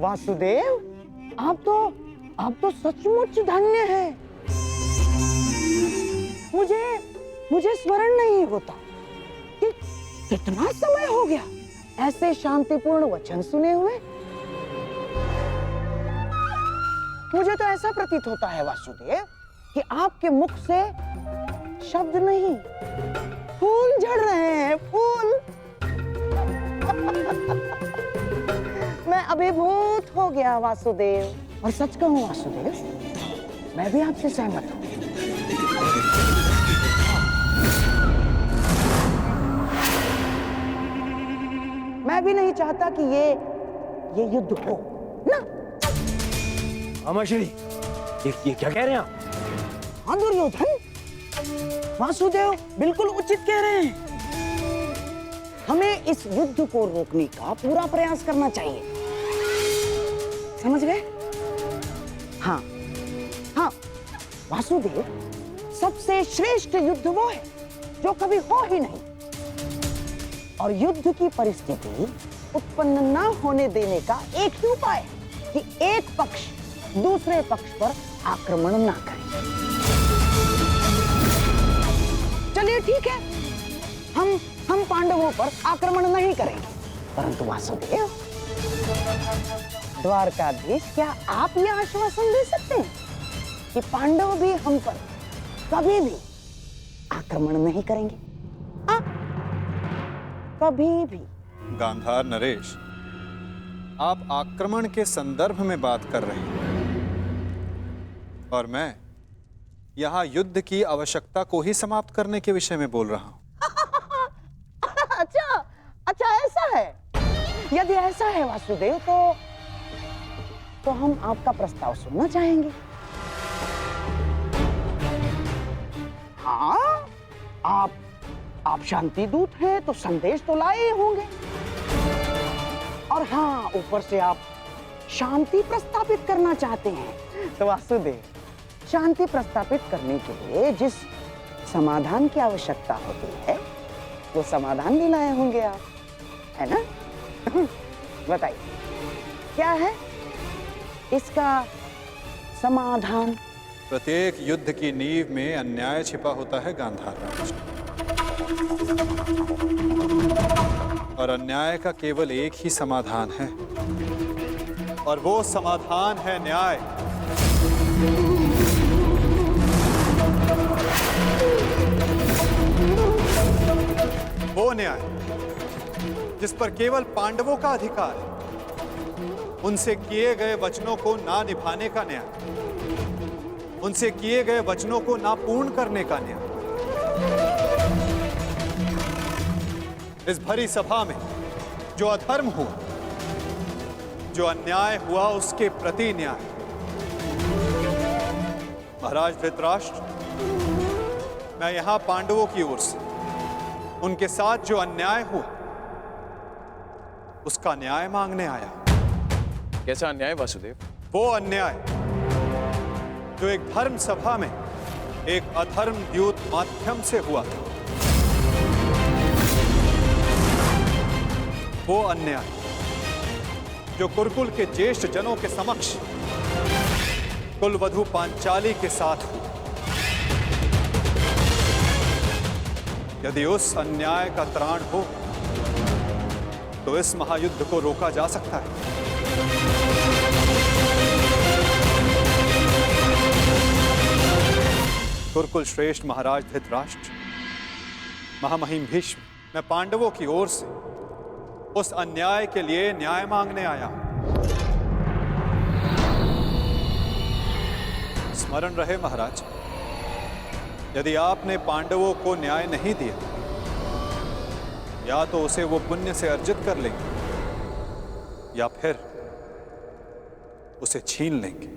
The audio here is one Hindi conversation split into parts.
वासुदेव, आप तो सचमुच धन्य हैं। मुझे स्मरण नहीं होता कि कितना समय हो गया ऐसे शांतिपूर्ण वचन सुने हुए। मुझे तो ऐसा प्रतीत होता है वासुदेव कि आपके मुख से शब्द नहीं, फूल झड़ रहे हैं, फूल। मैं अभिभूत हो गया वासुदेव। और सच कहूं वासुदेव, मैं भी आपसे सहमत हूं। मैं भी नहीं चाहता कि ये युद्ध हो ना। मामाश्री, ये क्या कह रहे हैं आप? हाँ दुर्योधन, वासुदेव बिल्कुल उचित कह रहे हैं। हमें इस युद्ध को रोकने का पूरा प्रयास करना चाहिए। समझ गए? हाँ वासुदेव, सबसे श्रेष्ठ युद्ध वो है जो कभी हो ही नहीं। और युद्ध की परिस्थिति उत्पन्न न होने देने का एक ही उपाय है कि एक पक्ष दूसरे पक्ष पर आक्रमण ना करे। चलिए ठीक है, हम पांडवों पर आक्रमण नहीं करेंगे, परंतु वासुदेव, द्वारकाधीश, क्या आप यह आश्वासन दे सकते हैं कि पांडव भी हम पर कभी भी आक्रमण नहीं करेंगे? कभी भी। गांधार नरेश, आप आक्रमण के संदर्भ में बात कर रहे हैं और मैं यहाँ युद्ध की आवश्यकता को ही समाप्त करने के विषय में बोल रहा हूँ। अच्छा ऐसा है। यदि ऐसा है वासुदेव, तो हम आपका प्रस्ताव सुनना चाहेंगे। हाँ, आप शांति दूत हैं तो संदेश तो लाए होंगे। और हाँ, ऊपर से आप शांति प्रस्तापित करना चाहते हैं। तो वासुदेव, शांति प्रस्तापित करने के लिए जिस समाधान की आवश्यकता होती है, वो समाधान भी लाए होंगे आप, है ना? बताइए, क्या है इसका समाधान? प्रत्येक युद्ध की नींव में अन्याय छिपा होता है गांधार राज, और अन्याय का केवल एक ही समाधान है, और वो समाधान है न्याय। वो न्याय जिस पर केवल पांडवों का अधिकार है, उनसे किए गए वचनों को ना निभाने का न्याय, उनसे किए गए वचनों को ना पूर्ण करने का न्याय। इस भरी सभा में जो अधर्म हुआ, जो अन्याय हुआ, उसके प्रति न्याय। महाराज धृतराष्ट्र, मैं यहां पांडवों की ओर से उनके साथ जो अन्याय हुआ, उसका न्याय मांगने आया। कैसा अन्याय वासुदेव? वो अन्याय जो एक धर्म सभा में एक अधर्म द्यूत माध्यम से हुआ था। वो अन्याय जो कुरुकुल के ज्येष्ठ जनों के समक्ष कुलवधू पांचाली के साथ हुआ। यदि उस अन्याय का त्राण हो तो इस महायुद्ध को रोका जा सकता है। कुरुकुल श्रेष्ठ महाराज धृतराष्ट्र, महामहिम भीष्म, मैं पांडवों की ओर से उस अन्याय के लिए न्याय मांगने आया हूं। स्मरण रहे महाराज, यदि आपने पांडवों को न्याय नहीं दिया, या तो उसे वो पुण्य से अर्जित कर लेंगे या फिर उसे छीन लेंगे।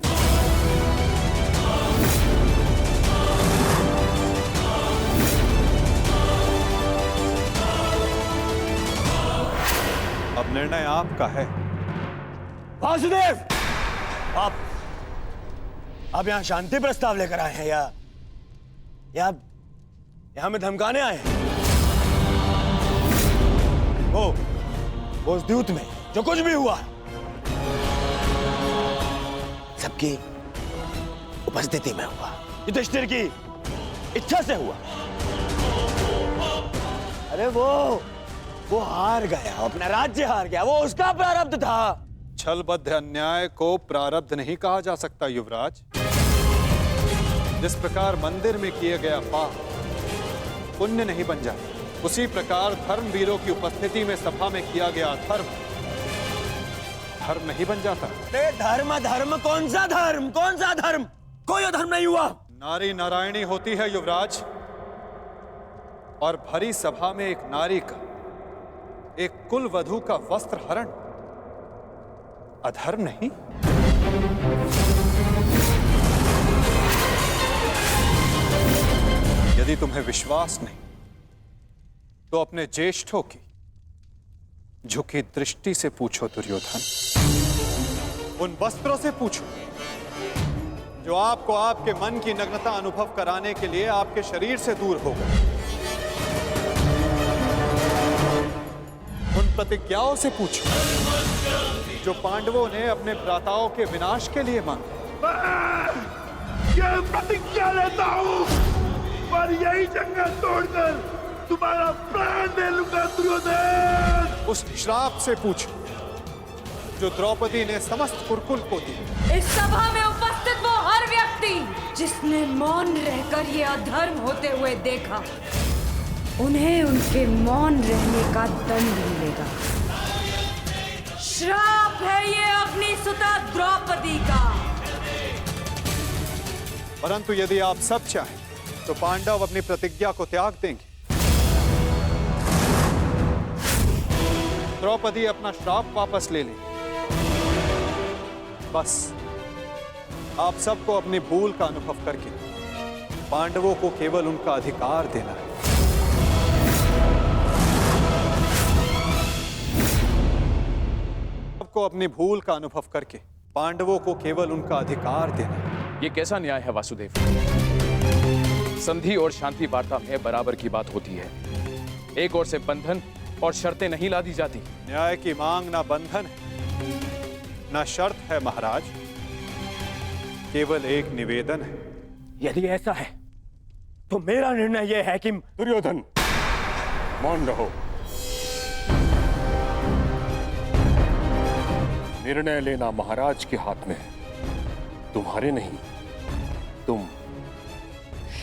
अब निर्णय आपका है। वासुदेव, आप यहाँ शांति प्रस्ताव लेकर आए हैं या हमें धमकाने आए हैं? वो उस द्यूत में जो कुछ भी हुआ, सबकी उपस्थिति में हुआ, युधिष्ठिर की इच्छा से हुआ। अरे वो हार गया, अपना राज्य हार गया, वो उसका प्रारब्ध था। छलबद्ध अन्याय को प्रारब्ध नहीं कहा जा सकता युवराज। जिस प्रकार मंदिर में किए गया पाप पुण्य नहीं बन जाता, उसी प्रकार धर्मवीरों की उपस्थिति में सभा में किया गया धर्म धर्म नहीं बन जाता। धर्म कौन सा धर्म? कौन सा धर्म? कोई धर्म नहीं हुआ। नारी नारायणी होती है युवराज, और भरी सभा में एक नारी का, एक कुल वधू का वस्त्र हरण अधर्म नहीं? यदि तुम्हें विश्वास नहीं तो अपने ज्येष्ठों की झुकी दृष्टि से पूछो दुर्योधन। उन वस्त्रों से पूछो जो आपको आपके मन की नग्नता अनुभव कराने के लिए आपके शरीर से दूर हो गए। उन प्रतिज्ञाओं से पूछो जो पांडवों ने अपने भ्राताओं के विनाश के लिए मांगे। ये प्रतिज्ञा लेता हूं और यही जंगल तोड़कर तुम्हारा प्राण दे लूंगा दुर्योधन। उस श्राप से पूछो जो द्रौपदी ने समस्त कुरुकुल को दी। इस सभा में उपस्थित वो हर व्यक्ति जिसने मौन रहकर ये अधर्म होते हुए देखा, उन्हें उनके मौन रहने का दंड मिलेगा। श्राप है ये अपनी सुता द्रौपदी का। परंतु यदि आप सब चाहें तो पांडव अपनी प्रतिज्ञा को त्याग देंगे। द्रौपदी अपना श्राप वापस ले लें। बस आप सबको अपनी भूल का अनुभव करके पांडवों को केवल उनका अधिकार देना है। सबको अपनी भूल का अनुभव करके पांडवों को केवल उनका अधिकार देना है। ये कैसा न्याय है वासुदेव? संधि और शांति वार्ता में बराबर की बात होती है। एक ओर से बंधन और शर्तें नहीं लादी जाती। न्याय की मांग ना बंधन है ना शर्त है महाराज, केवल एक निवेदन है। यदि ऐसा है तो मेरा निर्णय यह है कि दुर्योधन, मौन रहो। निर्णय लेना महाराज के हाथ में है, तुम्हारे नहीं। तुम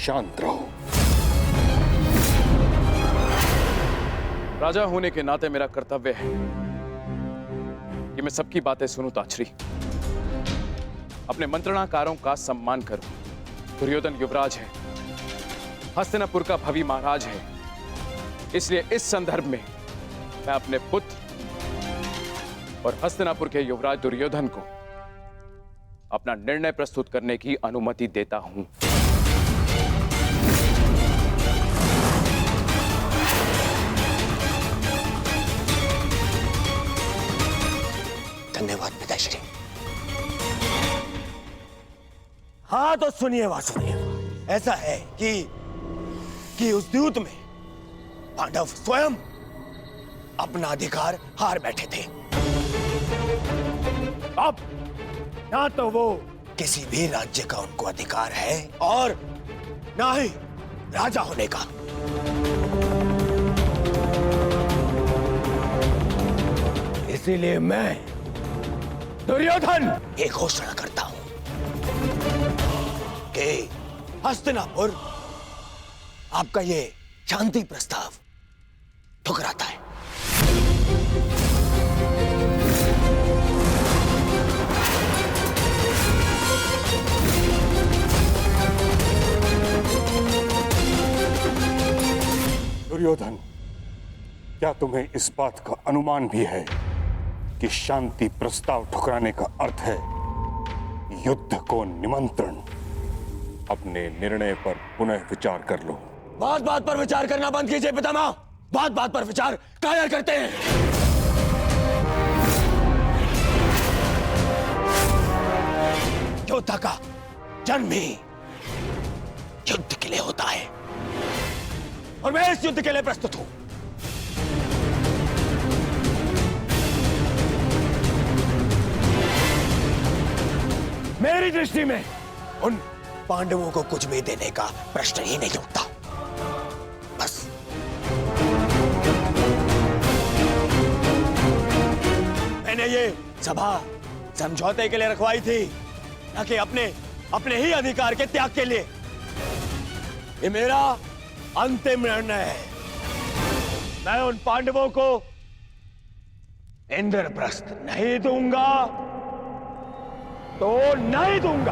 शांत रहो। राजा होने के नाते मेरा कर्तव्य है कि मैं सबकी बातें सुनूं ताछरी, अपने मंत्रणाकारों का सम्मान करूं। दुर्योधन युवराज है, हस्तिनापुर का भवी महाराज है, इसलिए इस संदर्भ में मैं अपने पुत्र और हस्तिनापुर के युवराज दुर्योधन को अपना निर्णय प्रस्तुत करने की अनुमति देता हूं। धन्यवाद पिताश्री। हाँ तो सुनिए वासुदेव, ऐसा है कि उस द्यूत में पांडव स्वयं अपना अधिकार हार बैठे थे। अब ना तो वो किसी भी राज्य का उनको अधिकार है और ना ही राजा होने का। इसीलिए मैं दुर्योधन ये घोषणा करता हूं कि हस्तिनापुर आपका ये शांति प्रस्ताव ठुकराता है। दुर्योधन, क्या तुम्हें इस बात का अनुमान भी है कि शांति प्रस्ताव ठुकराने का अर्थ है युद्ध को निमंत्रण? अपने निर्णय पर पुनः विचार कर लो। बात बात पर विचार करना बंद कीजिए पितामह। बात बात पर विचार कायर करते हैं। योद्धा का जन्म ही युद्ध के लिए होता है और मैं इस युद्ध के लिए प्रस्तुत हूं। मेरी दृष्टि में उन पांडवों को कुछ भी देने का प्रश्न ही नहीं उठता। बस मैंने ये सभा समझौते के लिए रखवाई थी, न कि अपने ही अधिकार के त्याग के लिए। ये मेरा अंतिम निर्णय है। मैं उन पांडवों को इंद्रप्रस्थ नहीं दूंगा तो नहीं दूंगा।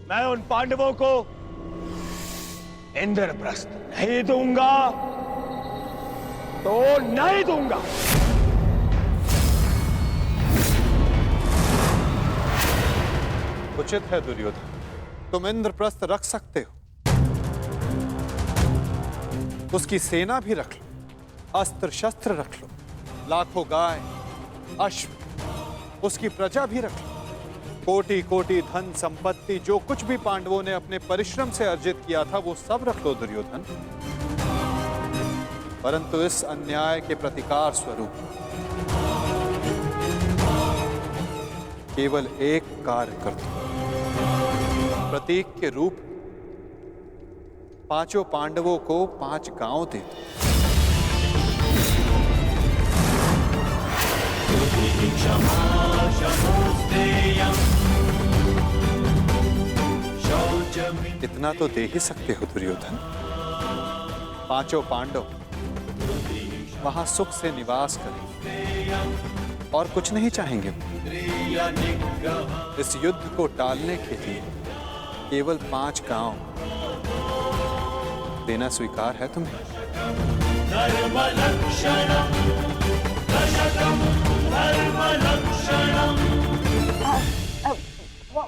मैं उन पांडवों को इंद्रप्रस्थ नहीं दूंगा तो नहीं दूंगा। उचित है दुर्योधन, तुम इंद्रप्रस्थ रख सकते हो, उसकी सेना भी रख लो, अस्त्र शस्त्र रख लो, लाखों गाय अश्व, उसकी प्रजा भी रख लो, कोटि कोटि धन संपत्ति, जो कुछ भी पांडवों ने अपने परिश्रम से अर्जित किया था वो सब रख लो दुर्योधन। परंतु इस अन्याय के प्रतिकार स्वरूप केवल एक कार्य कर दो। प्रतीक के रूप पांचों पांडवों को 5 गांव दे दो। इतना तो दे ही सकते हो दुर्योधन। 5 पांडव वहां सुख से निवास करें और कुछ नहीं चाहेंगे। इस युद्ध को टालने के लिए केवल 5 गांव देना स्वीकार है तुम्हें?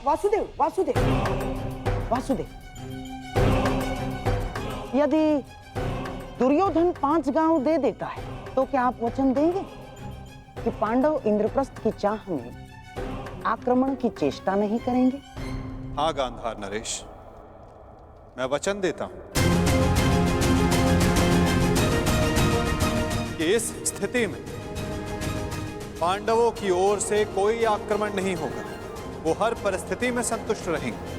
वासुदेव वासुदेव वासुदेव, यदि दुर्योधन 5 गांव दे देता है तो क्या आप वचन देंगे कि पांडव इंद्रप्रस्थ की चाह में आक्रमण की चेष्टा नहीं करेंगे? हाँ गांधार नरेश, मैं वचन देता हूं कि इस स्थिति में पांडवों की ओर से कोई आक्रमण नहीं होगा। वो हर परिस्थिति में संतुष्ट रहेंगे।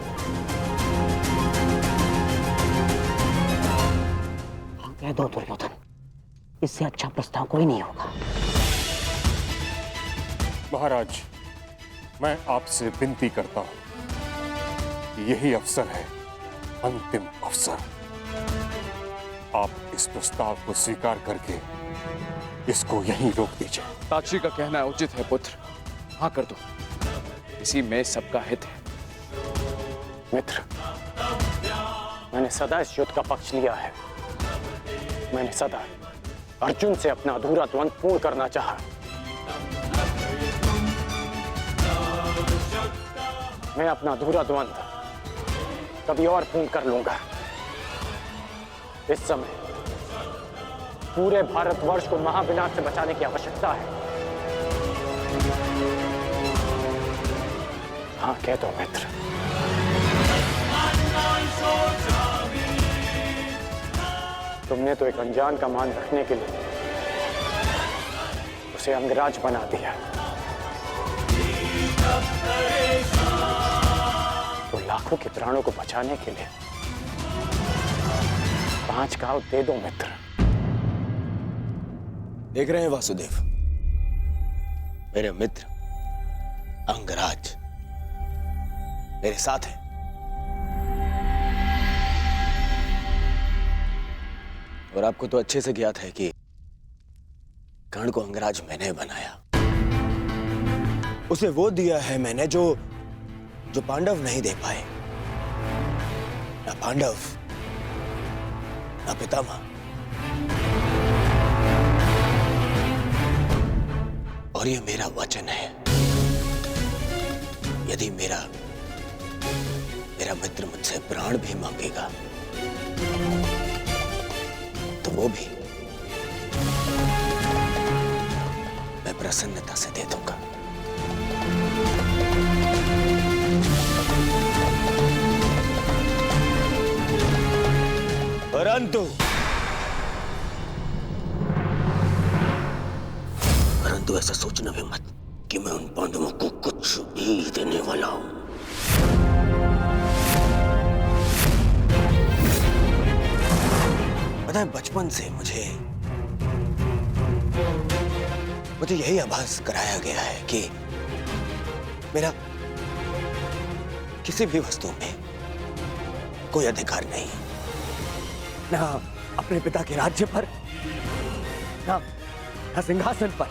कह दो दुर्योधन, इससे अच्छा प्रस्ताव कोई नहीं होगा। महाराज, मैं आपसे विनती करता हूं कि यही अवसर है, अंतिम अवसर। आप इस प्रस्ताव को स्वीकार करके इसको यहीं रोक दीजिए। साक्षी का कहना उचित है पुत्र, हाँ कर दो, इसी में सबका हित है। मित्र, मैंने सदा इस युद्ध का पक्ष लिया है। मैंने सदा अर्जुन से अपना अधूरा द्वंद्व पूर्ण करना चाहा। मैं अपना अधूरा द्वंद्व कभी और पूर्ण कर लूंगा। इस समय पूरे भारतवर्ष को महाविनाश से बचाने की आवश्यकता है। हाँ कह दो मित्र। तुमने तो एक अनजान का मान रखने के लिए उसे अंगराज बना दिया, तो लाखों के प्राणों को बचाने के लिए 5 गांव दे दो मित्र। देख रहे हैं वासुदेव, मेरे मित्र अंगराज मेरे साथ है। और आपको तो अच्छे से ज्ञात है कि कर्ण को अंगराज मैंने बनाया। उसे वो दिया है मैंने जो पांडव नहीं दे पाए। ना पांडव, ना पितामह। और ये मेरा वचन है, यदि मेरा मित्र मुझसे प्राण भी मांगेगा तो वो भी मैं प्रसन्नता से दे दूंगा। परंतु ऐसा सोचना भी मत कि मैं उन पांडवों को कुछ भी देने वाला हूं। पता है, बचपन से मुझे यही आभास कराया गया है कि मेरा किसी भी वस्तु में कोई अधिकार नहीं, ना अपने पिता के राज्य पर, ना सिंहासन पर।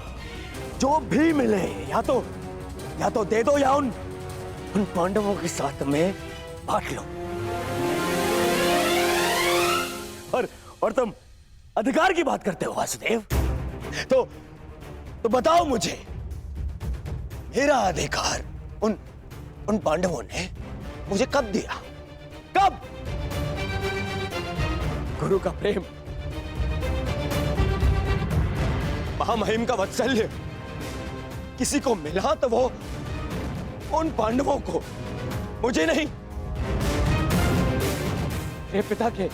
जो भी मिले या तो दे दो या उन पांडवों के साथ में बांट लो। और तुम अधिकार की बात करते हो वासुदेव, तो बताओ मुझे, मेरा अधिकार उन पांडवों ने मुझे कब दिया? कब? गुरु का प्रेम, महामहिम का वात्सल्य किसी को मिला तो वो उन पांडवों को, मुझे नहीं। मेरे पिता के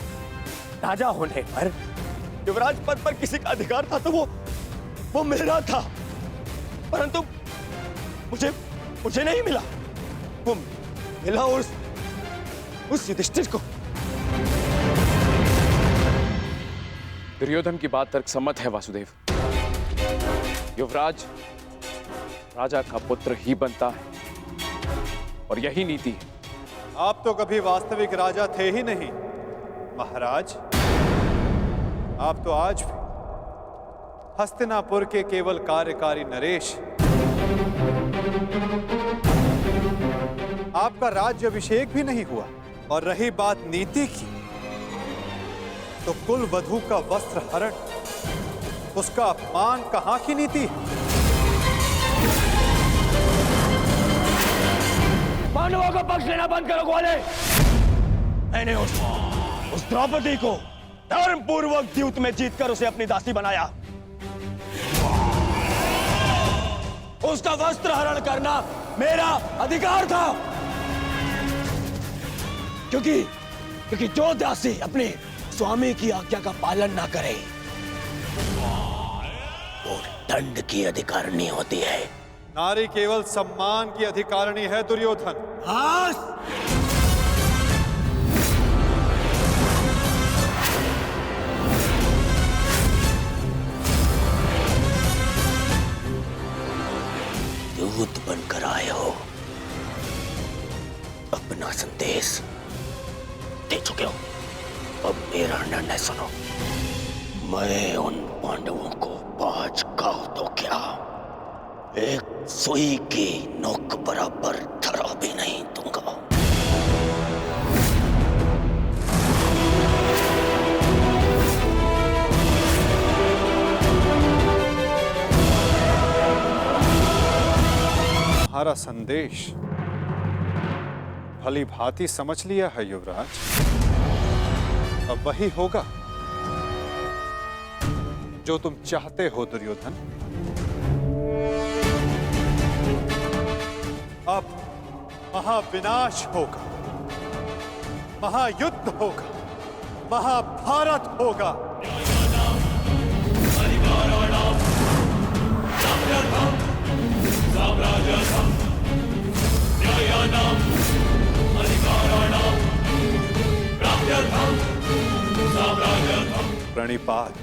राजा होने पर युवराज पद पर किसी का अधिकार था तो वो मेरा था, परंतु मुझे नहीं मिला। वो मिला उस युधिष्ठिर को। दुर्योधन की बात तर्कसम्मत है वासुदेव। युवराज राजा का पुत्र ही बनता है और यही नीति है। आप तो कभी वास्तविक राजा थे ही नहीं महाराज। आप तो आज भी हस्तिनापुर के केवल कार्यकारी नरेश। आपका राज्य अभिषेक भी नहीं हुआ। और रही बात नीति की, तो कुल वधू का वस्त्र हरण, उसका अपमान कहां की नीति है? पांडवों का पक्ष लेना बंद करो ग्वाले। मैंने उस द्रौपदी को धर्म पूर्वक द्यूत में जीतकर उसे अपनी दासी बनाया। उसका वस्त्र हरण करना मेरा अधिकार था, क्योंकि जो दासी अपने स्वामी की आज्ञा का पालन ना करे वो दंड की अधिकारिणी होती है। नारी केवल सम्मान की अधिकारिणी है दुर्योधन। दूत बनकर आए हो, अपना संदेश दे चुके हो। अब मेरा निर्णय सुनो। मैं उन पांडवों को बाज गाँव तो क्या, एक सुई की नोक बराबर धरा भी नहीं दूंगा। हमारा संदेश भली भांति समझ लिया है युवराज। अब वही होगा जो तुम चाहते हो दुर्योधन। अब महाविनाश होगा, महायुद्ध होगा, महाभारत होगा। प्रणिपात।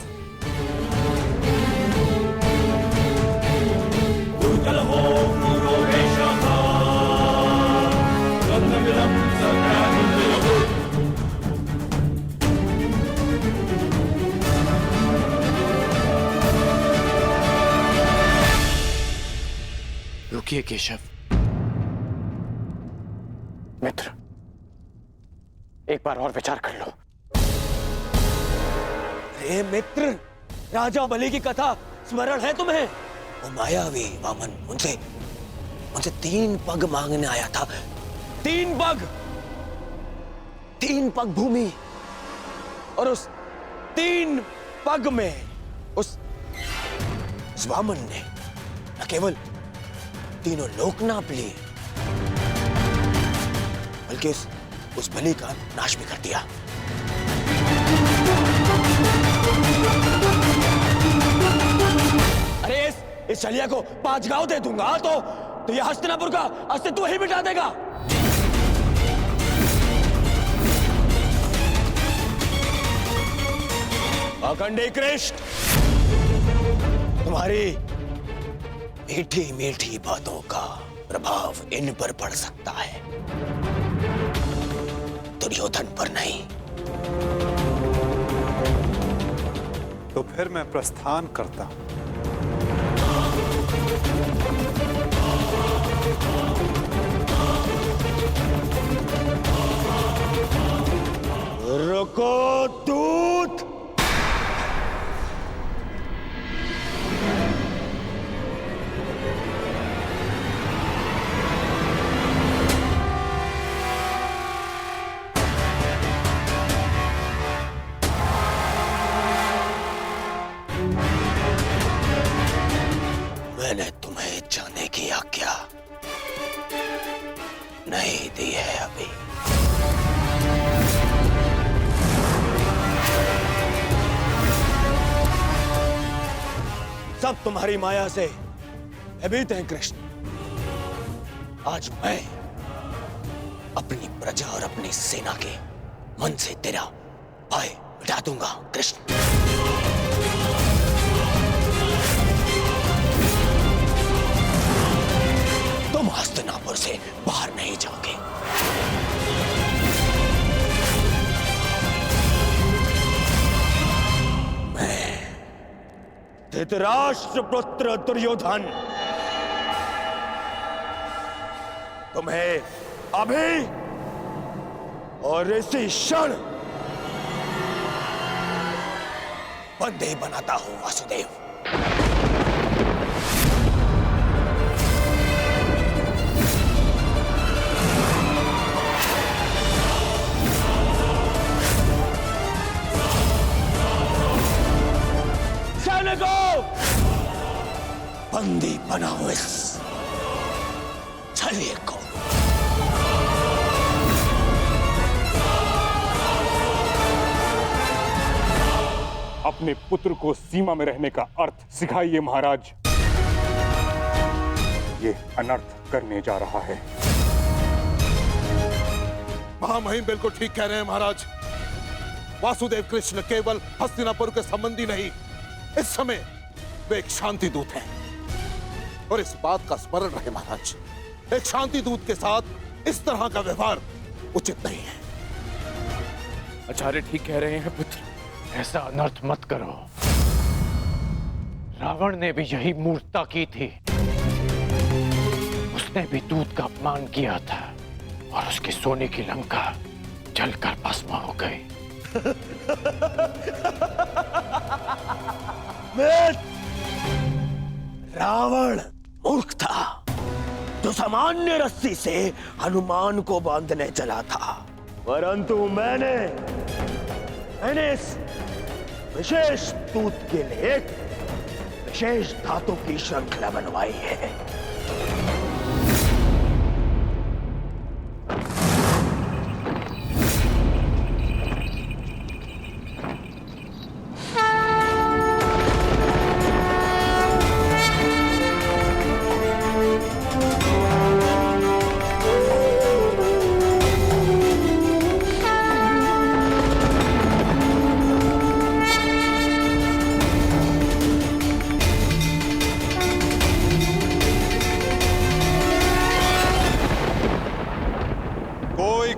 रुकिए केशव। मित्र, एक बार और विचार कर लो। अरे मित्र, राजा बलि की कथा स्मरण है तुम्हें? वो मायावी वामन उनसे 3 पग मांगने आया था। 3 पग भूमि, और उस 3 पग में उस वामन ने न केवल तीनों लोक नाप लिए, बल्कि उस बलि का नाश भी कर दिया। इस छलिया को 5 गांव दे दूंगा तो ये हस्तिनापुर का अस्तित्व ही मिटा देगा। अखंडी कृष्ण, तुम्हारी मीठी मीठी बातों का प्रभाव इन पर पड़ सकता है, दुर्योधन पर नहीं। तो फिर मैं प्रस्थान करता हूं। रुको दूत। मैंने तुम्हें जाने की आज्ञा नहीं दी है अभी। सब तुम्हारी माया से भयभीत हैं कृष्ण। आज मैं अपनी प्रजा और अपनी सेना के मन से तेरा भय मिटा दूंगा कृष्ण। तुम हस्तिनापुर से बाहर नहीं जाओगे। धृतराष्ट्र पुत्र दुर्योधन, तुम्हें अभी और इसी क्षण बंदी बनाता हूं वासुदेव। सैनिकों, बंदी बनाओ इस छलिए को। अपने पुत्र को सीमा में रहने का अर्थ सिखाइए महाराज। ये अनर्थ करने जा रहा है। महामहिम बिल्कुल ठीक कह रहे हैं महाराज। वासुदेव कृष्ण केवल हस्तिनापुर के संबंधी नहीं, इस समय वे एक शांति दूत हैं। और इस बात का स्मरण रहे महाराज, एक शांति दूत के साथ इस तरह का व्यवहार उचित नहीं है। आचार्य ठीक कह रहे हैं पुत्र। ऐसा अनर्थ मत करो। रावण ने भी यही मूर्खता की थी। उसने भी दूत का अपमान किया था और उसकी सोने की लंका जलकर भस्म हो गई। रावण मूर्ख था जो सामान्य रस्सी से हनुमान को बांधने चला था, परंतु मैंने इस विशेष दूत के लिए एक विशेष धातु की श्रृंखला बनवाई है।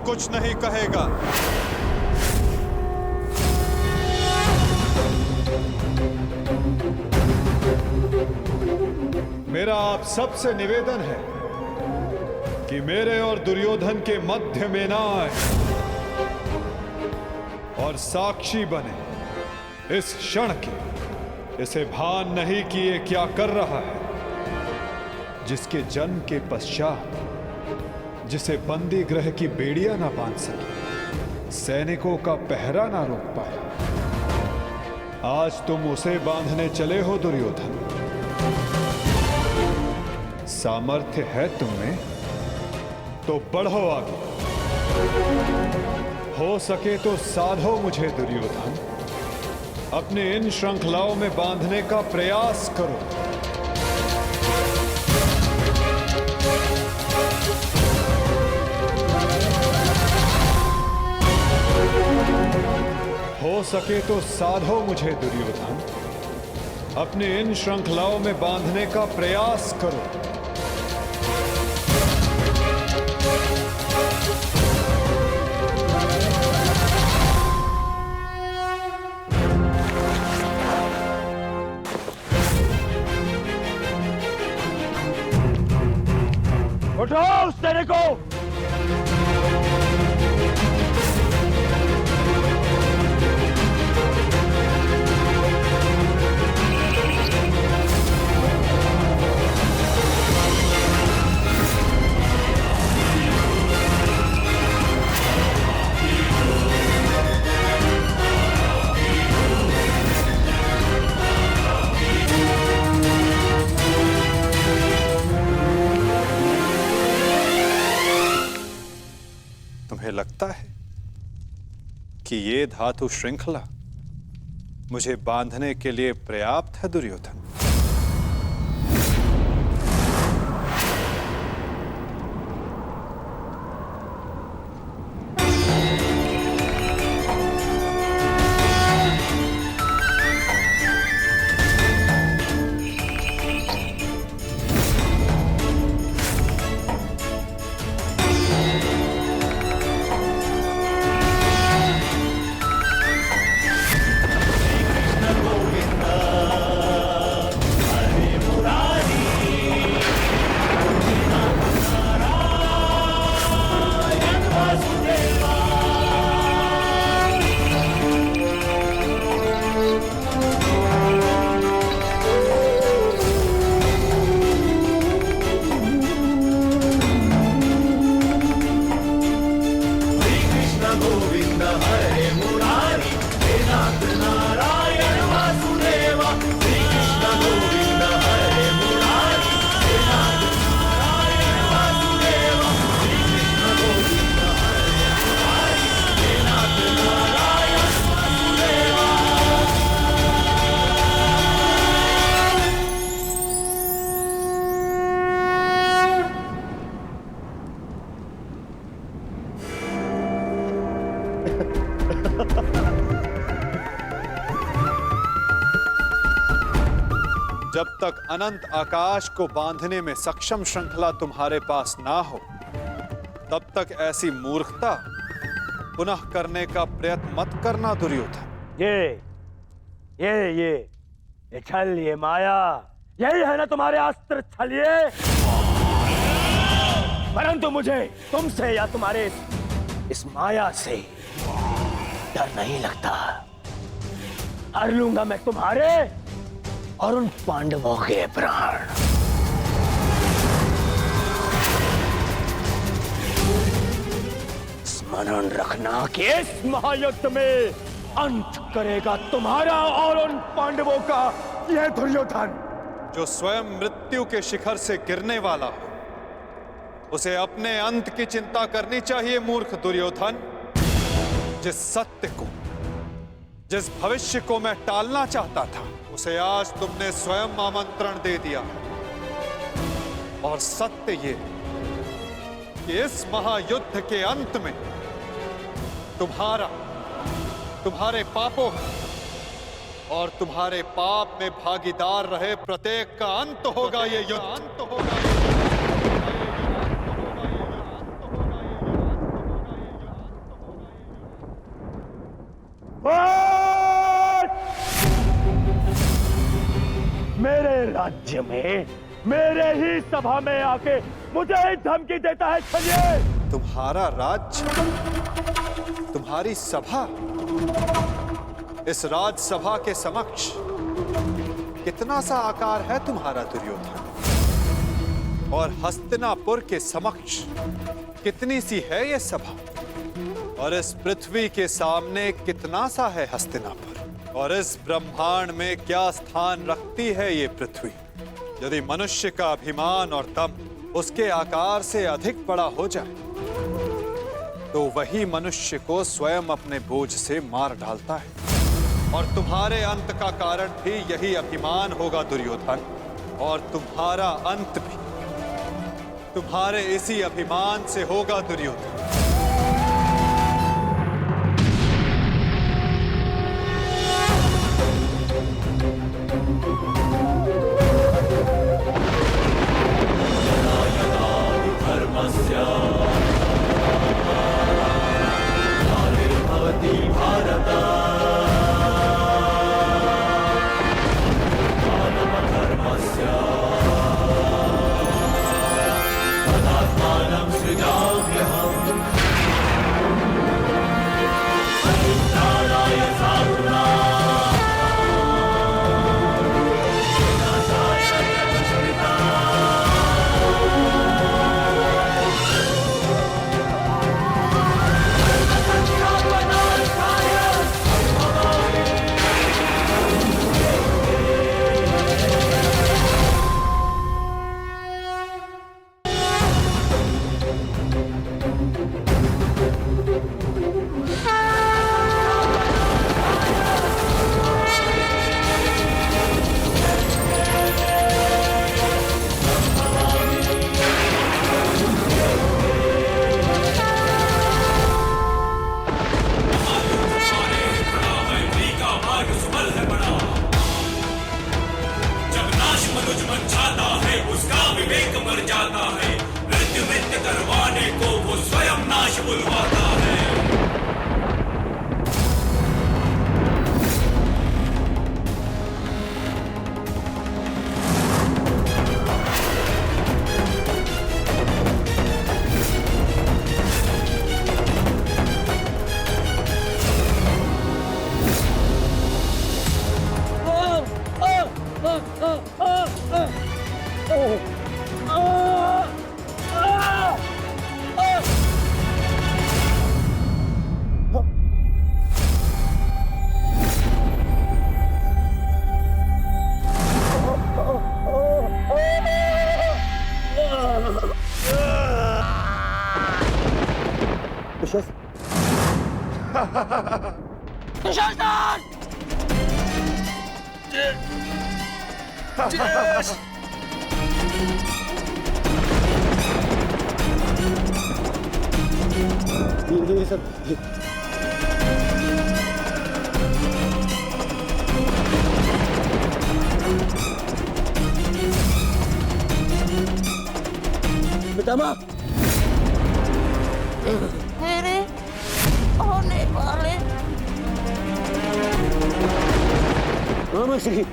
कुछ नहीं कहेगा। मेरा आप सबसे निवेदन है कि मेरे और दुर्योधन के मध्य में ना आए और साक्षी बने इस क्षण के। इसे भान नहीं कि ये क्या कर रहा है, जिसके जन्म के पश्चात जिसे बंदी गृह की बेड़ियां ना बांध सके, सैनिकों का पहरा ना रोक पाए, आज तुम उसे बांधने चले हो दुर्योधन। सामर्थ्य है तुम्हें तो बढ़ो आगे, हो सके तो साधो मुझे दुर्योधन। अपने इन श्रृंखलाओं में बांधने का प्रयास करो। सके तो साधो मुझे दुर्योधन, अपने इन श्रृंखलाओं में बांधने का प्रयास करो। उठो उस तेरे को। तुम्हें लगता है कि ये धातु श्रृंखला मुझे बांधने के लिए पर्याप्त है दुर्योधन? जब तक अनंत आकाश को बांधने में सक्षम श्रृंखला तुम्हारे पास ना हो, तब तक ऐसी मूर्खता पुनः करने का प्रयत्न मत करना दुर्योधन। ये छल, ये माया, यही है ना तुम्हारे अस्त्र छलिए। परंतु मुझे तुमसे या तुम्हारे इस माया से डर नहीं लगता। हर लूंगा मैं तुम्हारे और उन पांडवों के प्राण। स्मरण रखना कि इस महायुद्ध में अंत करेगा तुम्हारा और उन पांडवों का यह दुर्योधन। जो स्वयं मृत्यु के शिखर से गिरने वाला हो, उसे अपने अंत की चिंता करनी चाहिए मूर्ख दुर्योधन। जिस सत्य को, जिस भविष्य को मैं टालना चाहता था, उसे आज तुमने स्वयं आमंत्रण दे दिया। और सत्य ये कि इस महायुद्ध के अंत में तुम्हारे पापों और तुम्हारे पाप में भागीदार रहे प्रत्येक का अंत होगा। ये युद्ध अंत होगा। मेरे राज्य में, मेरे ही सभा में आके मुझे धमकी देता है छलिए। तुम्हारा राज्य, तुम्हारी सभा, इस राजसभा के समक्ष कितना सा आकार है तुम्हारा दुर्योधन? और हस्तिनापुर के समक्ष कितनी सी है ये सभा? और इस पृथ्वी के सामने कितना सा है हस्तिनापुर? और इस ब्रह्मांड में क्या स्थान रखती है ये पृथ्वी? यदि मनुष्य का अभिमान और दम उसके आकार से अधिक बड़ा हो जाए, तो वही मनुष्य को स्वयं अपने बोझ से मार डालता है। और तुम्हारे अंत का कारण भी यही अभिमान होगा दुर्योधन। और तुम्हारा अंत भी तुम्हारे इसी अभिमान से होगा दुर्योधन। मेरे होने वाले मामा श्री,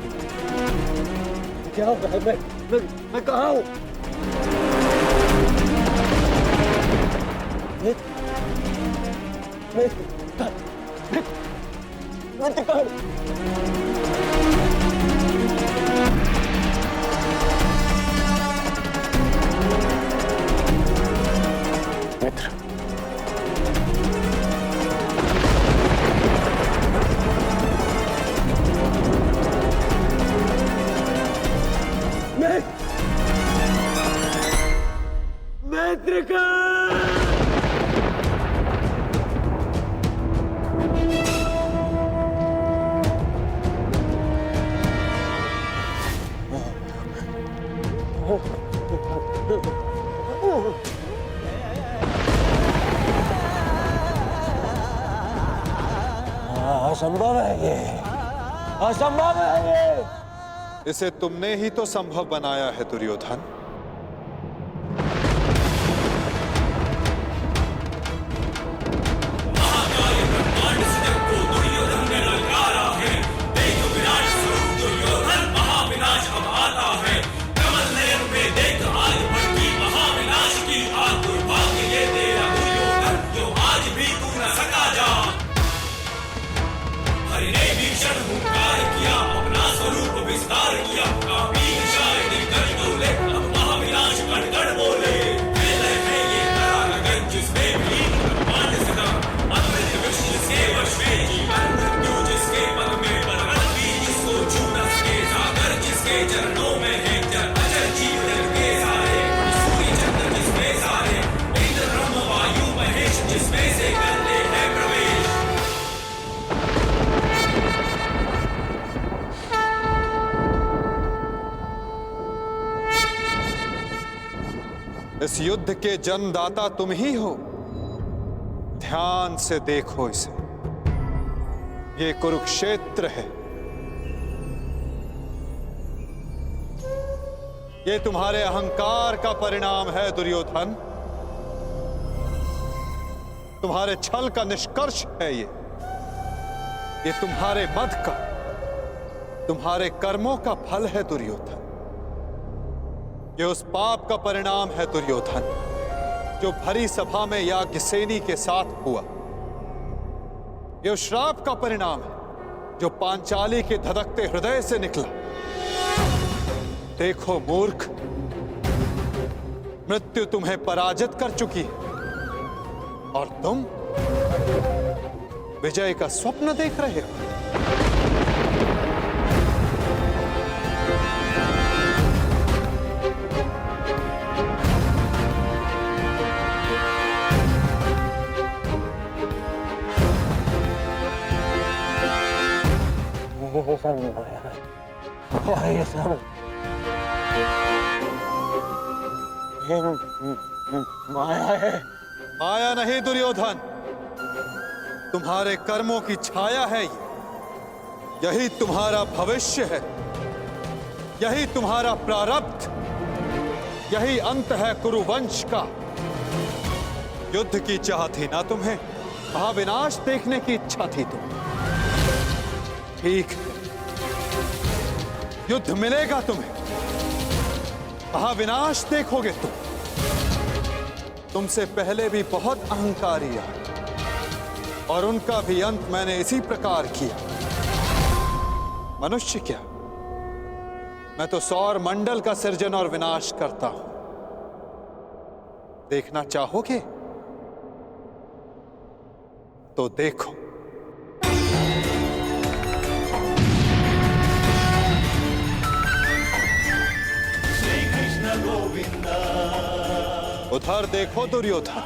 क्या हो रहा है? मैं कहाँ हूँ? मित्र, असंभव है ये, असंभव है ये। इसे तुमने ही तो संभव बनाया है दुर्योधन। इस युद्ध के जन्मदाता तुम ही हो। ध्यान से देखो इसे, ये कुरुक्षेत्र है। ये तुम्हारे अहंकार का परिणाम है दुर्योधन। तुम्हारे छल का निष्कर्ष है ये तुम्हारे मद का, तुम्हारे कर्मों का फल है दुर्योधन। ये उस पाप का परिणाम है दुर्योधन जो भरी सभा में याज्ञसेनी के साथ हुआ। ये उस श्राप का परिणाम है जो पांचाली के धधकते हृदय से निकला। देखो मूर्ख, मृत्यु तुम्हें पराजित कर चुकी है और तुम विजय का स्वप्न देख रहे हो। माया है। माया नहीं दुर्योधन, तुम्हारे कर्मों की छाया है ये। यही तुम्हारा भविष्य है, यही तुम्हारा प्रारब्ध, यही अंत है कुरुवंश का। युद्ध की चाह थी ना तुम्हें, महाविनाश देखने की इच्छा थी तुम्हें। ठीक है, युद्ध मिलेगा तुम्हें, महाविनाश देखोगे तुम। तुमसे पहले भी बहुत अहंकारी आए और उनका भी अंत मैंने इसी प्रकार किया। मनुष्य क्या, मैं तो सौर मंडल का सृजन और विनाश करता हूं। देखना चाहोगे तो देखो। उधर देखो दुर्योधन।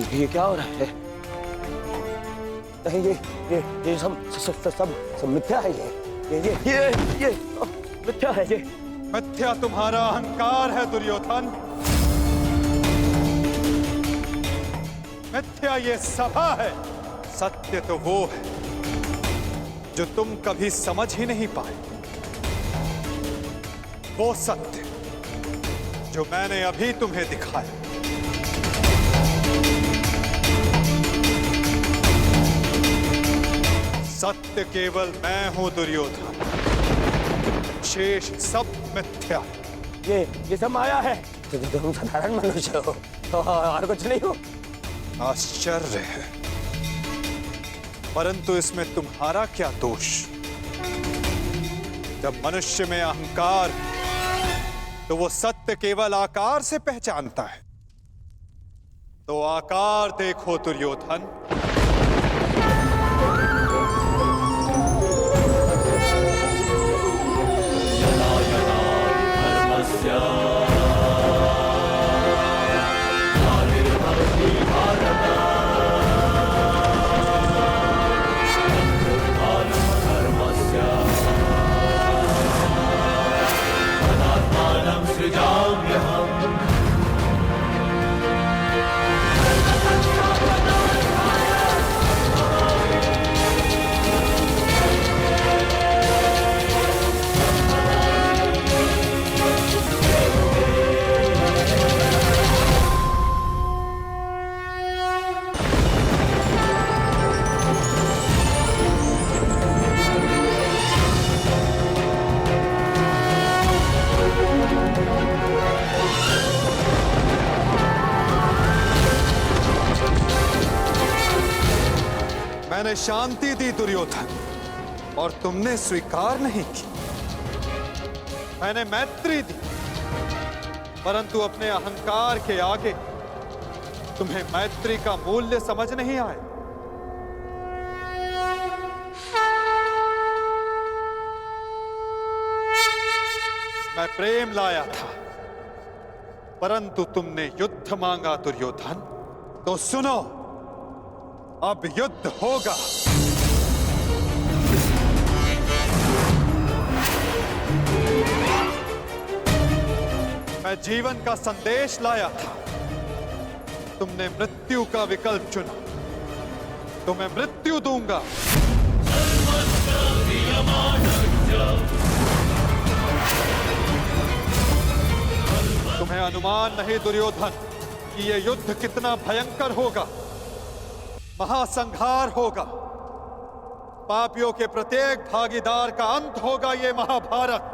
ये क्या हो रहा है? नहीं, ये सब मिथ्या है। ये मिथ्या है। ये मिथ्या तुम्हारा अहंकार है दुर्योधन। मिथ्या ये सभा है, सत्य तो वो है जो तुम कभी समझ ही नहीं पाए। वो सत्य जो मैंने अभी तुम्हें दिखाया। सत्य केवल मैं हूं दुर्योधन, शेष सब मिथ्या। ये सब माया है। तुम साधारण मनुष्य हो और कुछ नहीं हो। आश्चर्य है, परंतु इसमें तुम्हारा क्या दोष? जब मनुष्य में अहंकार, तो वो सत्य केवल आकार से पहचानता है। तो आकार देखो दुर्योधन। सृजाम्यहम् मैंने शांति दी दुर्योधन, और तुमने स्वीकार नहीं की। मैंने मैत्री दी, परंतु अपने अहंकार के आगे तुम्हें मैत्री का मूल्य समझ नहीं आया। मैं प्रेम लाया था, परंतु तुमने युद्ध मांगा दुर्योधन। तो सुनो, अब युद्ध होगा। मैं जीवन का संदेश लाया था, तुमने मृत्यु का विकल्प चुना, तो मैं मृत्यु दूंगा। तुम्हें अनुमान नहीं दुर्योधन कि यह युद्ध कितना भयंकर होगा। महासंहार होगा, पापियों के प्रत्येक भागीदार का अंत होगा यह महाभारत।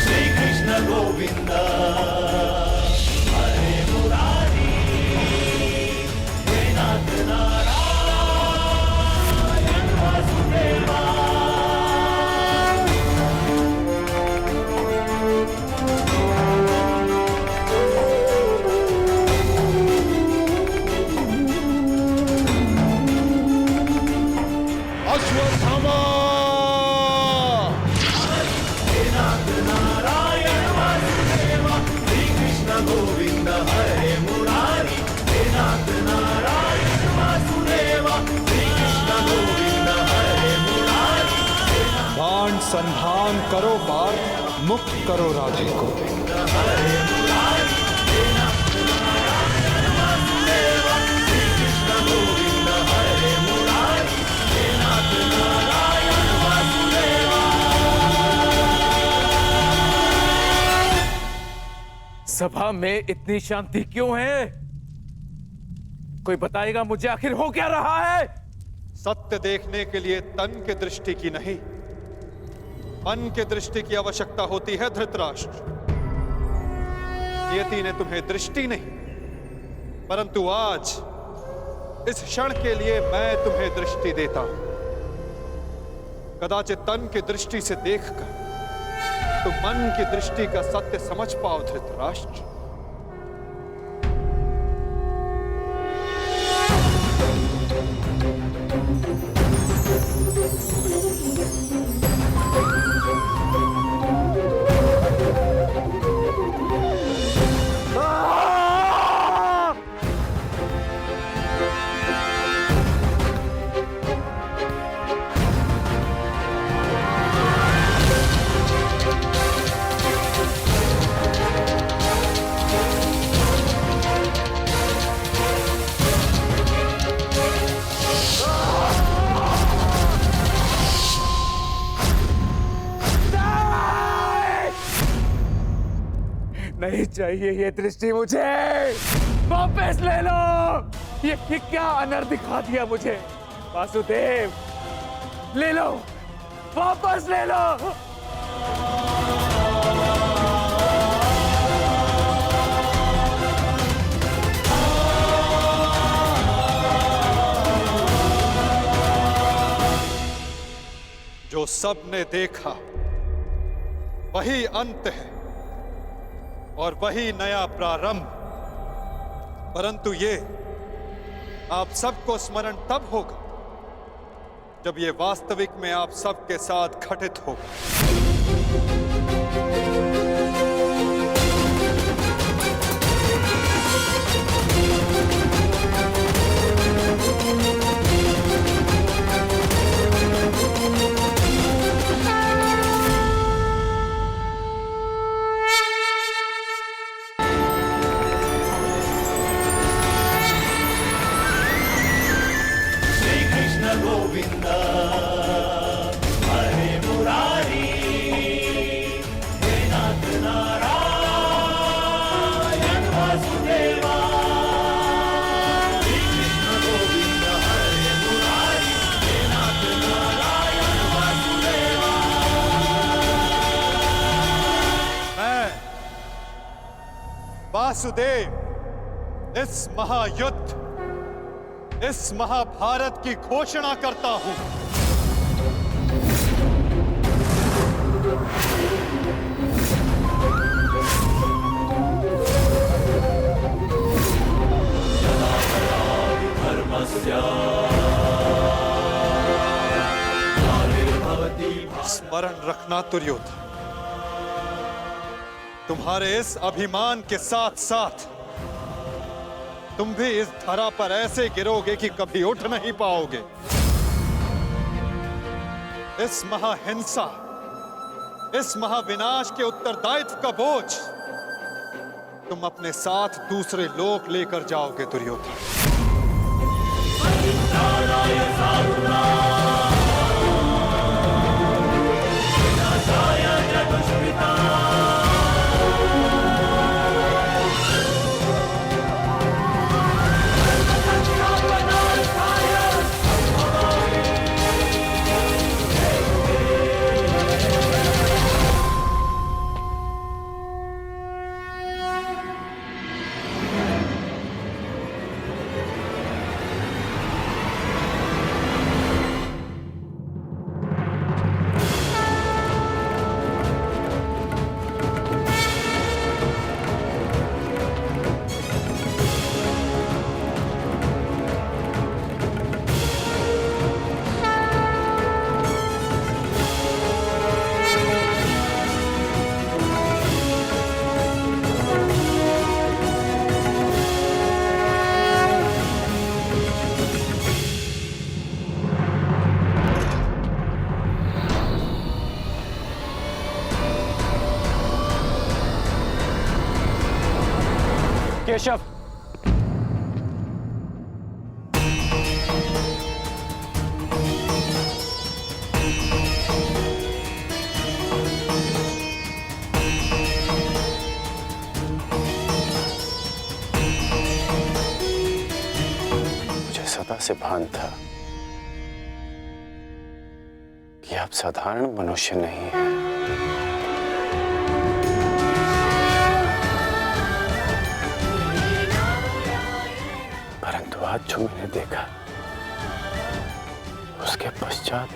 श्री कृष्ण गोविंद हरे मुरारी, हे नाथ नारायण वासुदेवा। अश्वत्थामा! हे नाथ नारायण वासुदेवा, श्री कृष्ण गोविंद हरे मुरारी, हे नाथ नारायण वासुदेवा, श्री कृष्ण गोविंद हरे मुरारी। बाण संधान करो पार्थ, मुक्त करो राधे को। हरे मुरारी, हे नाथ नारायण वासुदेवा, श्री कृष्ण गोविंद हरे मुरारी, हे नाथ नारायण वासुदेवा। सभा में इतनी शांति क्यों है? कोई बताएगा मुझे, आखिर हो क्या रहा है? सत्य देखने के लिए तन के दृष्टि की नहीं, मन के दृष्टि की आवश्यकता होती है धृतराष्ट्र। नियति ने तुम्हें दृष्टि नहीं, परंतु आज इस क्षण के लिए मैं तुम्हें दृष्टि देता हूं। कदाचित तन की दृष्टि से देखकर तुम मन की दृष्टि का सत्य समझ पाओ धृतराष्ट्र। नहीं चाहिए ये दृष्टि मुझे, वापस ले लो। ये क्या अनर्थ दिखा दिया मुझे। वासुदेव, ले लो, वापस ले लो। जो सबने देखा वही अंत है और वही नया प्रारंभ। परंतु ये आप सबको स्मरण तब होगा जब ये वास्तविक में आप सबके साथ घटित होगा। गोविंद हरे मुरारी, वासुदेव, इस महायुद्ध, इस महाभारत की घोषणा करता हूं। स्मरण रखना दुर्योधन, तुम्हारे इस अभिमान के साथ साथ तुम भी इस धरा पर ऐसे गिरोगे कि कभी उठ नहीं पाओगे। इस महाहिंसा, इस महाविनाश के उत्तरदायित्व का बोझ तुम अपने साथ दूसरे लोक लेकर जाओगे दुर्योधन। केशव, मुझे सदा से भान था कि आप साधारण मनुष्य नहीं हैं। परंतु आज जो मैंने देखा, उसके पश्चात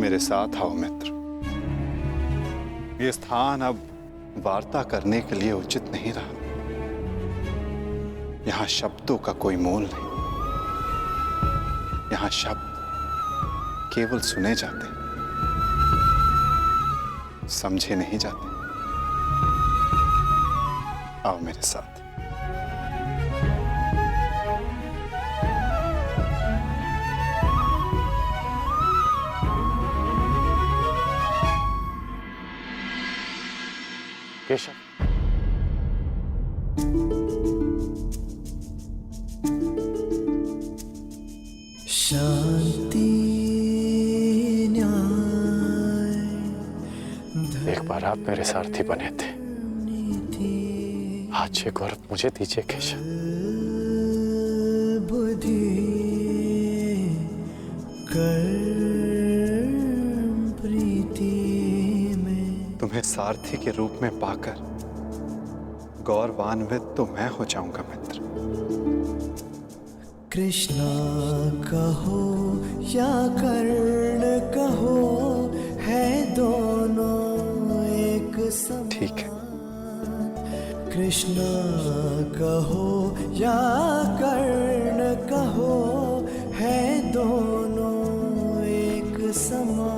मेरे साथ आओ मित्र। ये स्थान अब वार्ता करने के लिए उचित नहीं रहा। यहां शब्दों का कोई मोल नहीं। यहां शब्द केवल सुने जाते, समझे नहीं जाते। आओ मेरे साथ। केशव, शांति न्याय, एक बार आप मेरे सारथी बने थे, आज ये गौरव मुझे दीजिए केशव। बुद्धि कर्म प्रीति में। तुम्हें सारथी के रूप में पाकर गौरवान्वित तो मैं हो जाऊंगा मित्र। कृष्णा कहो या कर्ण कहो, है दोनों एक समान। ठीक है। कृष्णा कहो या कर्ण कहो, है दोनों एक समान।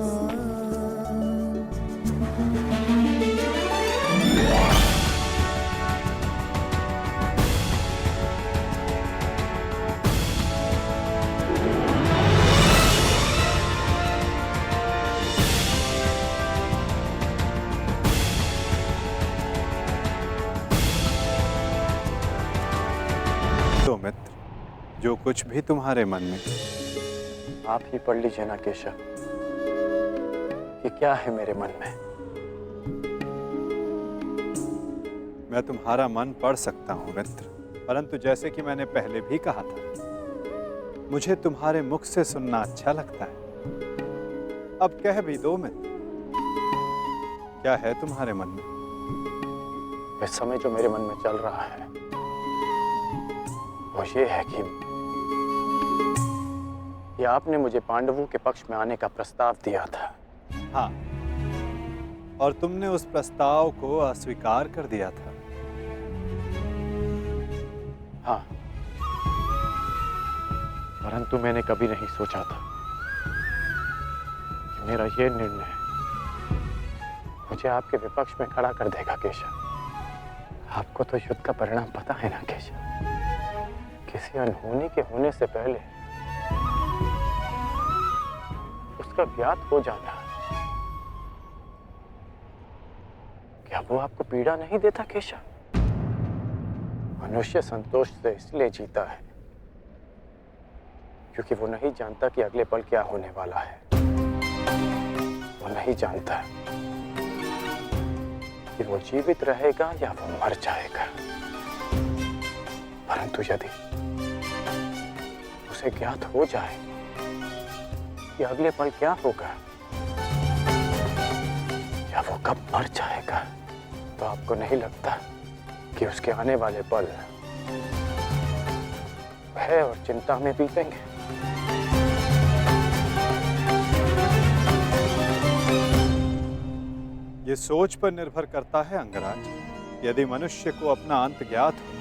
तो मित्र, जो कुछ भी तुम्हारे मन में। आप ही पढ़ लीजिए ना केशव, कि क्या है मेरे मन में। मैं तुम्हारा मन पढ़ सकता हूं मित्र, परंतु जैसे कि मैंने पहले भी कहा था, मुझे तुम्हारे मुख से सुनना अच्छा लगता है। अब कह भी दो मित्र, क्या है तुम्हारे मन में? इस समय जो मेरे मन में चल रहा है वो ये है कि आपने मुझे पांडवों के पक्ष में आने का प्रस्ताव दिया था। हाँ, और तुमने उस प्रस्ताव को अस्वीकार कर दिया था। हाँ, परंतु मैंने कभी नहीं सोचा था कि मेरा ये निर्णय मुझे आपके विपक्ष में खड़ा कर देगा केशव। आपको तो युद्ध का परिणाम पता है ना केशव। किसी अनहोनी के होने से पहले उसका ज्ञात हो जाना, क्या वो आपको पीड़ा नहीं देता केशव? मनुष्य संतोष से इसलिए जीता है क्योंकि वो नहीं जानता कि अगले पल क्या होने वाला है। वो नहीं जानता कि वो जीवित रहेगा या वो मर जाएगा। परंतु यदि उसे ज्ञात हो जाए कि अगले पल क्या होगा या वो कब मर जाएगा, तो आपको नहीं लगता कि उसके आने वाले पल भय और चिंता में बीतेंगे? ये सोच पर निर्भर करता है अंगराज। यदि मनुष्य को अपना अंत ज्ञात हो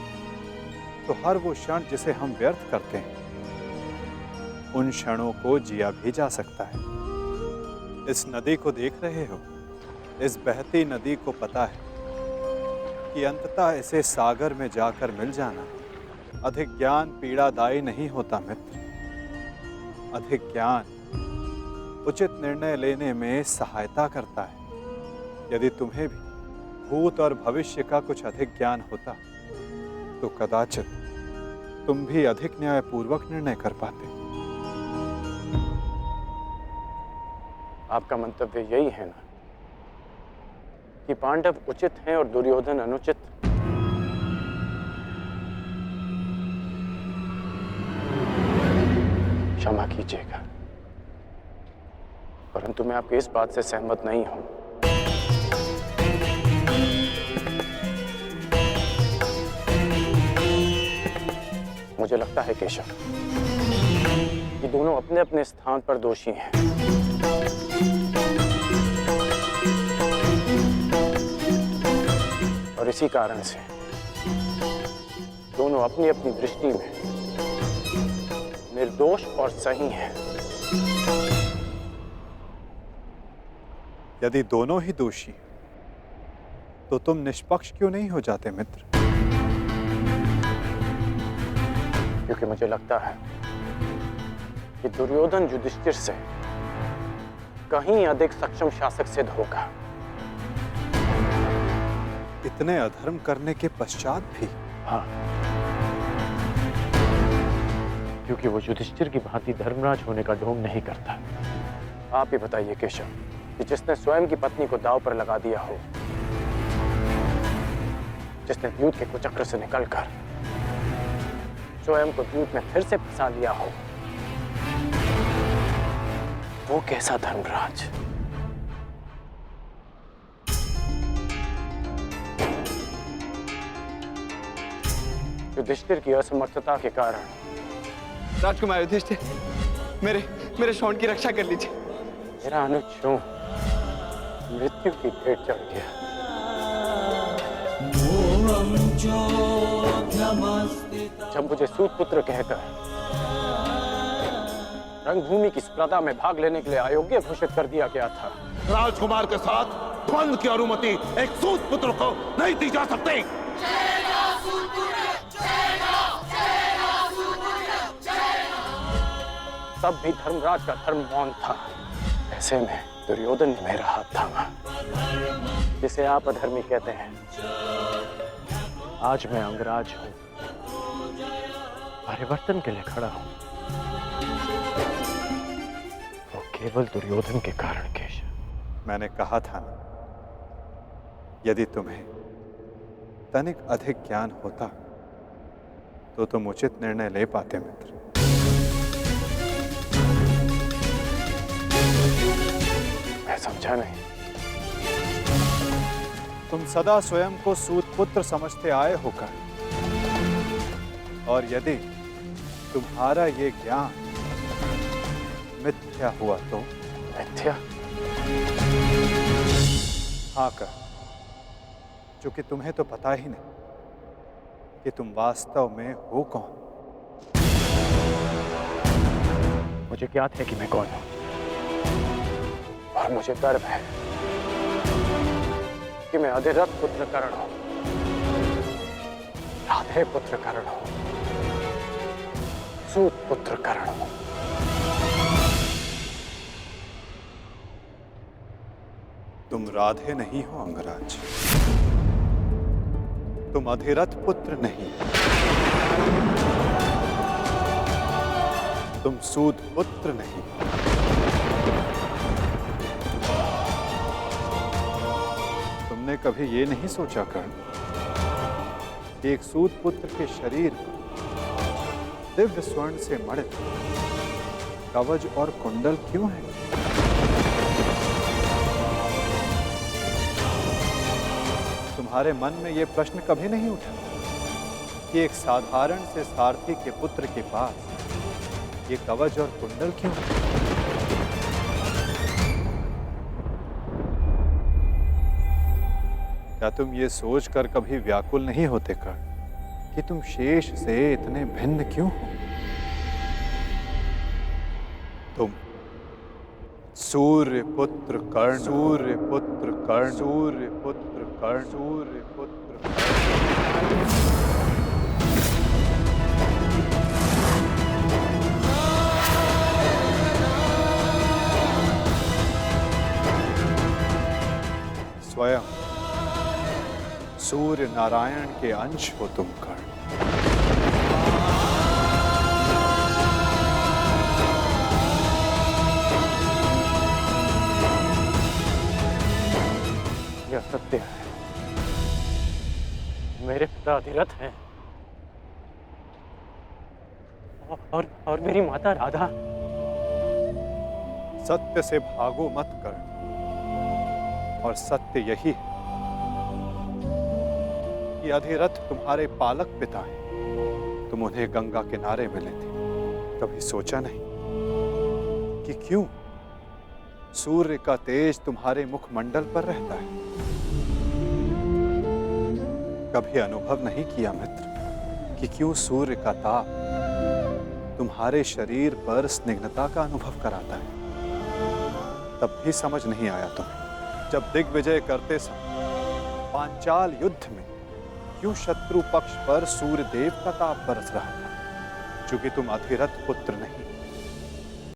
तो हर वो क्षण जिसे हम व्यर्थ करते हैं, उन क्षणों को जिया भी जा सकता है। इस नदी को देख रहे हो? इस बहती नदी को पता है कि अंततः इसे सागर में जाकर मिल जाना। अधिक ज्ञान पीड़ादायी नहीं होता मित्र। अधिक ज्ञान उचित निर्णय लेने में सहायता करता है। यदि तुम्हें भी भूत और भविष्य का कुछ अधिक ज्ञान होता तो कदाचित तुम भी अधिक न्यायपूर्वक निर्णय कर पाते। आपका मंतव्य यही है ना कि पांडव उचित हैं और दुर्योधन अनुचित? क्षमा कीजिएगा, परंतु मैं आपकी इस बात से सहमत नहीं हूं। मुझे लगता है केशव कि दोनों अपने अपने स्थान पर दोषी हैं। और इसी कारण से दोनों अपनी अपनी दृष्टि में निर्दोष और सही हैं। यदि दोनों ही दोषी तो तुम निष्पक्ष क्यों नहीं हो जाते मित्र? क्योंकि मुझे लगता है कि दुर्योधन युधिष्ठिर से कहीं अधिक सक्षम शासक सिद्ध होगा। इतने अधर्म करने के पश्चात भी? हाँ, क्योंकि वो युधिष्ठिर की भांति धर्मराज होने का ढोंग नहीं करता। आप ही बताइए केशव कि जिसने स्वयं की पत्नी को दांव पर लगा दिया हो, जिसने द्यूत के कुचक्र से निकलकर स्वयं को द्यूत में फिर से फंसा लिया हो, वो कैसा धर्मराज? युधिष्ठिर की असमर्थता के कारण राजकुमार युधिष्ठिर, मेरे शौंड की रक्षा कर लीजिए। मेरा अनुज मृत्यु की भेंट चढ़ गया। जब मुझे सूतपुत्र कहकर रंगभूमि की स्पर्धा में भाग लेने के लिए अयोग्य घोषित कर दिया गया था, राजकुमार के साथ द्वंद्व की अनुमति एक सूतपुत्र को नहीं दी जा सकती। तब भी धर्मराज का धर्म मौन था। ऐसे में दुर्योधन ने मेरा हाथ थामा, जिसे आप अधर्मी कहते हैं। आज मैं अंगराज हूं, परिवर्तन के लिए खड़ा हूं। वो केवल दुर्योधन के कारण केशव। मैंने कहा था ना, यदि तुम्हें तनिक अधिक ज्ञान होता तो तुम उचित निर्णय ले पाते मित्र। मैं समझा नहीं। तुम सदा स्वयं को सूत पुत्र समझते आए होकर, और यदि तुम्हारा ये ज्ञान मिथ्या हुआ तो मिथ्या? हाँ कर, क्योंकि तुम्हें तो पता ही नहीं कि तुम वास्तव में हो कौन। मुझे ज्ञात है कि मैं कौन हूं, और मुझे गर्व है कि मैं अधिरथ पुत्र कर्ण हूं, राधे पुत्र कर्ण हूं, सूत पुत्र कर्ण हूं। तुम राधे नहीं हो अंगराज, तुम अधिरथ पुत्र नहीं, तुम सूत पुत्र नहीं। तुमने कभी ये नहीं सोचा कर्ण कि एक सूत पुत्र के शरीर पर दिव्य स्वर्ण से मड़ित कवच और कुंडल क्यों है? तुम्हारे मन में यह प्रश्न कभी नहीं उठा कि एक साधारण से सारथी के पुत्र के पास ये कवच और कुंडल क्यों है? क्या तुम ये सोचकर कभी व्याकुल नहीं होते कर्ण कि तुम शेष से इतने भिन्न क्यों हो? तुम सूर्य पुत्र कर्ण, सूर्य पुत्र कर्ण, सूर्य पुत्र कर्ण, सूर्य पुत्र कर्ण। स्वयं सूर्य नारायण के अंश हो तुम कर्ण। यह सत्य है, मेरे पिता अधिरथ हैं, और मेरी माता राधा। सत्य से भागो मत कर्ण, और सत्य यही है कि अधिरथ तुम्हारे पालक पिता हैं। तुम उन्हें गंगा किनारे मिले थे, कभी सोचा नहीं कि क्यों सूर्य का तेज तुम्हारे मुखमंडल पर रहता है? कभी अनुभव नहीं किया मित्र कि क्यों सूर्य का ताप तुम्हारे शरीर पर स्निग्धता का अनुभव कराता है? तब भी समझ नहीं आया तुम्हें जब दिग्विजय करते समय पांचाल युद्ध में क्यों शत्रु पक्ष पर सूर्य देव का ताप बरस रहा था? क्योंकि तुम अधिरथ पुत्र नहीं,